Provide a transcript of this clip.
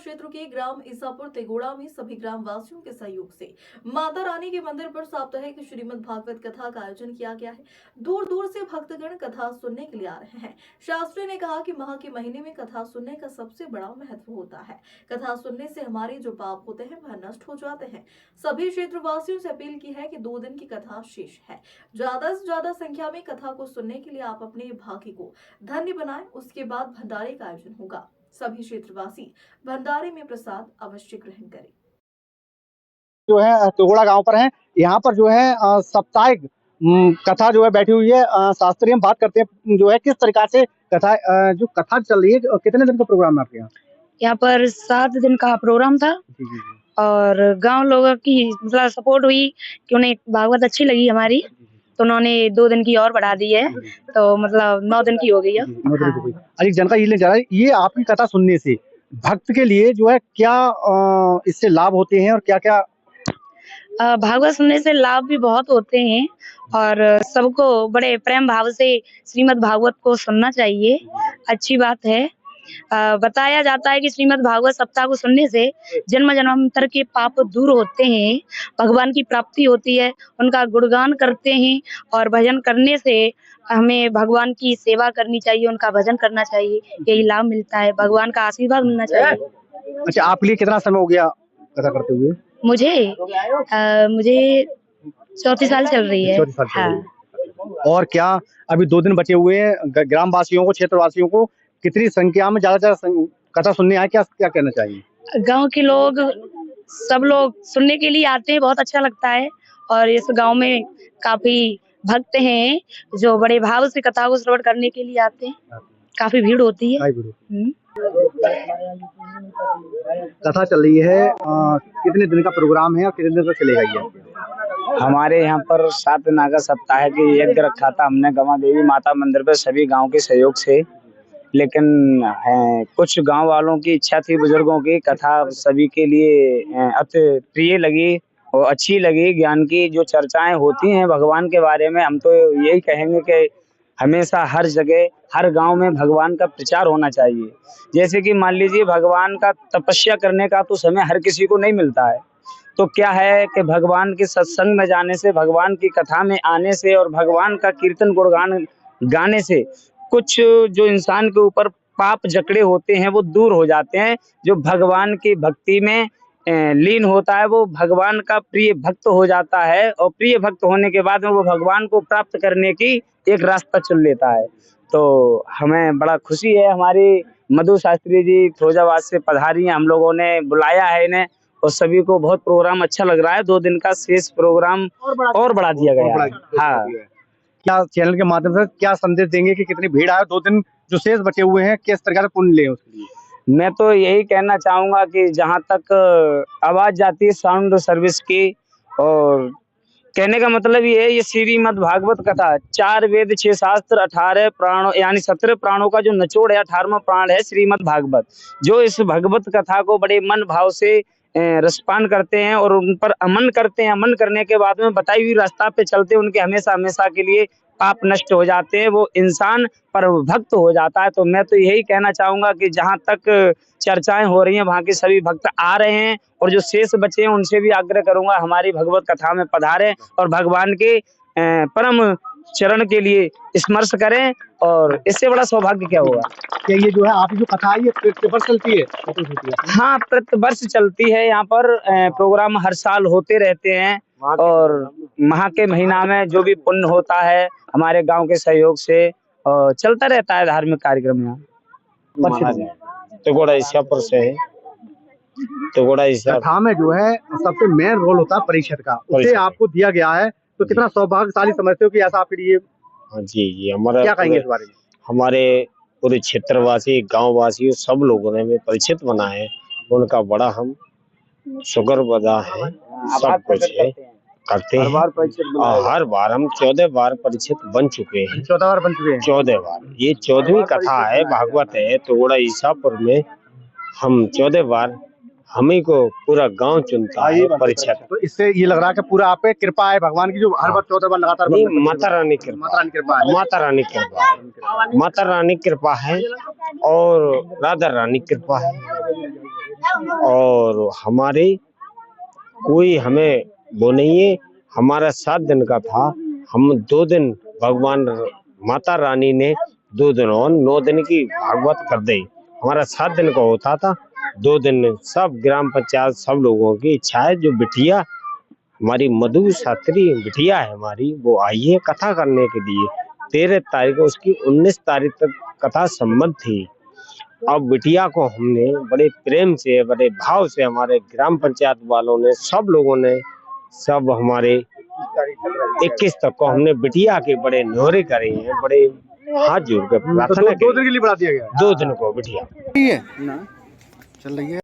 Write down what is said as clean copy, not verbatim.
क्षेत्र के ग्राम ईसापुर तेगोड़ा में सभी ग्राम वासियों के सहयोग से माता रानी के मंदिर पर साप्ताहिक श्रीमद् भागवत कथा का आयोजन किया गया है। दूर दूर से भक्तगण कथा सुनने के लिए आ रहे हैं। शास्त्री ने कहा कि माह के महीने में कथा सुनने का सबसे बड़ा महत्व होता है। कथा सुनने से हमारे जो पाप होते हैं वह नष्ट हो जाते हैं। सभी क्षेत्रवासियों से अपील की है कि 2 दिन की कथा शेष है। ज्यादा से ज्यादा संख्या में कथा को सुनने के लिए आप अपने भाग्य को धन्य बनाएं। उसके बाद भंडारे का आयोजन होगा। सभी क्षेत्रवासी भंडारे में प्रसाद अवश्य ग्रहण करें। जो है तोगड़ा गांव पर है। यहाँ पर जो है साप्ताहिक कथा जो है बैठी हुई है। शास्त्रीय हम बात करते हैं जो है किस प्रकार से कथा जो कथा चल रही है। कितने दिन का प्रोग्राम है आपके यहाँ? यहाँ पर 7 दिन का प्रोग्राम था जी, जी, जी। और गांव लोगों की मतलब सपोर्ट हुई कि उन्हें भागवत अच्छी लगी हमारी, तो उन्होंने 2 दिन की और बढ़ा दी है, तो मतलब 9 दिन की हो गई है। हाँ। अरे जानकारी ये लेना चाह रहा है, ये आपकी कथा सुनने से भक्त के लिए जो है क्या इससे लाभ होते हैं और क्या-क्या? भागवत सुनने से लाभ भी बहुत होते हैं और सबको बड़े प्रेम भाव से श्रीमद् भागवत को सुनना चाहिए। अच्छी बात है। बताया जाता है कि श्रीमद् भागवत सप्ताह को सुनने से जन्म जन्मांतर के पाप दूर होते हैं, भगवान की प्राप्ति होती है, उनका गुणगान करते हैं और भजन करने से हमें भगवान की सेवा करनी चाहिए, उनका भजन करना चाहिए, यही लाभ मिलता है, भगवान का आशीर्वाद मिलना चाहिए। अच्छा, आपके लिए कितना समय हो गया कथा करते हुए? मुझे 34 साल चल रही है। 34 साल चल रही है। हाँ। और क्या अभी 2 दिन बचे हुए हैं, ग्रामवासियों को, क्षेत्रवासियों को कितनी संख्या में ज्यादा कथा सुनने आए, क्या क्या कहना चाहिए? गांव के लोग सब लोग सुनने के लिए आते हैं, बहुत अच्छा लगता है और इस गांव में काफी भक्त हैं जो बड़े भाव से कथा को श्रवण करने के लिए आते हैं। काफी भीड़ होती है। कथा चल रही है, कितने दिन का प्रोग्राम है और कितने दिन तक चलेगा ये? हमारे यहाँ पर 7 दिना का सप्ताह के यज्ञ रखा था हमने गमा देवी माता मंदिर पर सभी गांव के सहयोग से, लेकिन कुछ गांव वालों की इच्छा थी, बुजुर्गों की कथा सभी के लिए अति प्रिय लगी और अच्छी लगी। ज्ञान की जो चर्चाएं होती हैं भगवान के बारे में, हम तो यही कहेंगे कि हमेशा हर जगह हर गांव में भगवान का प्रचार होना चाहिए। जैसे कि मान लीजिए भगवान का तपस्या करने का तो समय हर किसी को नहीं मिलता है, तो क्या है कि भगवान के सत्संग में जाने से, भगवान की कथा में आने से और भगवान का कीर्तन गुणगान गाने से कुछ जो इंसान के ऊपर पाप जकड़े होते हैं वो दूर हो जाते हैं। जो भगवान की भक्ति में लीन होता है वो भगवान का प्रिय भक्त हो जाता है और प्रिय भक्त होने के बाद में वो भगवान को प्राप्त करने की एक रास्ता चुन लेता है। तो हमें बड़ा खुशी है, हमारी मधु शास्त्री जी फिरोजाबाद से पधारी हैं, हम लोगों ने बुलाया है इन्हें और सभी को बहुत प्रोग्राम अच्छा लग रहा है। 2 दिन का शेष प्रोग्राम और बढ़ा दिया गया है। हाँ, क्या चैनल के माध्यम से क्या संदेश देंगे कि कितनी भीड़ आए, 2 दिन जो शेष बचे हुए हैं किस तरह से पुण्य लें उसके लिए? मैं तो यही कहना चाहूंगा कि जहां तक आवाज जाती है साउंड सर्विस की, और कहने का मतलब ये है, ये श्रीमद् भागवत कथा 4 वेद 6 शास्त्र 18 प्राणों यानी 17 प्राणों का जो निचोड़ है, 18वां प्राण है श्रीमद् भागवत। जो इस भगवत कथा को बड़े मन भाव से रसपान करते हैं और उन पर अमन करते हैं, अमन करने के बाद में बताई हुई रास्ता पे चलते हैं, उनके हमेशा हमेशा के लिए पाप नष्ट हो जाते हैं, वो इंसान पर भक्त हो जाता है। तो मैं तो यही कहना चाहूंगा कि जहां तक चर्चाएं हो रही हैं वहां के सभी भक्त आ रहे हैं और जो शेष बचे हैं उनसे भी आग्रह करूंगा हमारी भगवत कथा में पधारें और भगवान के परम चरण के लिए स्मर्श करें, और इससे बड़ा सौभाग्य क्या होगा। क्या ये जो है आपकी जो कथा है ये प्रतिवर्ष चलती है? हाँ, प्रतिवर्ष चलती है। यहाँ पर प्रोग्राम हर साल होते रहते हैं और माह के महीना में जो भी पुण्य होता है हमारे गांव के सहयोग से चलता रहता है धार्मिक कार्यक्रम। यहाँ तेगोड़ा ईसापुर से है। तेगोड़ा कथा में जो है सबसे मेन रोल होता है परिषद का, उसे आपको दिया गया है, तो कितना सौभाग्यशाली समझते हो कि ऐसा आपके लिए? हाँ जी, हमारा क्या कहेंगे इस बारे में? हमारे पूरे क्षेत्रवासी गांव वासी सब लोगों ने परिचित बना है, उनका बड़ा हम शुक्रगुजार है। सब कुछ है करते हैं और हर बार हम 14 बार परिचित बन चुके हैं। 14 बार बन चुके हैं? 14 बार। ये 14वीं कथा है, भागवत है। तेगोड़ा ईसापुर में हम 14 बार हमें को पूरा गांव चुनता है परिचित। तो इससे ये लग रहा है कि पूरा आप पे कृपा है भगवान की, जो हर बार 14 बार लगातार माता रानी कृपा, माता रानी कृपा है। माता रानी कृपा, माता रानी कृपा है और राधा रानी कृपा है। और हमारे कोई हमें वो नहीं है। हमारा 7 दिन का था, हम 2 दिन भगवान माता रानी ने 2 दिन और 9 दिन की भागवत कर दी। हमारा 7 दिन का होता था, 2 दिन सब ग्राम पंचायत सब लोगों की इच्छा है। जो बिटिया हमारी मधु शास्त्री बिटिया है हमारी, वो आई है कथा करने के लिए। 13 तारीख को उसकी 19 तारीख तक कथा संबंध थी। अब बिटिया को हमने बड़े प्रेम से, बड़े भाव से, हमारे ग्राम पंचायत वालों ने, सब लोगों ने, सब हमारे 21 तक को हमने बिटिया के बड़े न्योरे करे हैं, बड़े हाथ जोड़ के प्रार्थना की। 2 दिन के लिए बढ़ा दिया गया है। 2 दिन को बिटिया ये चल रही है।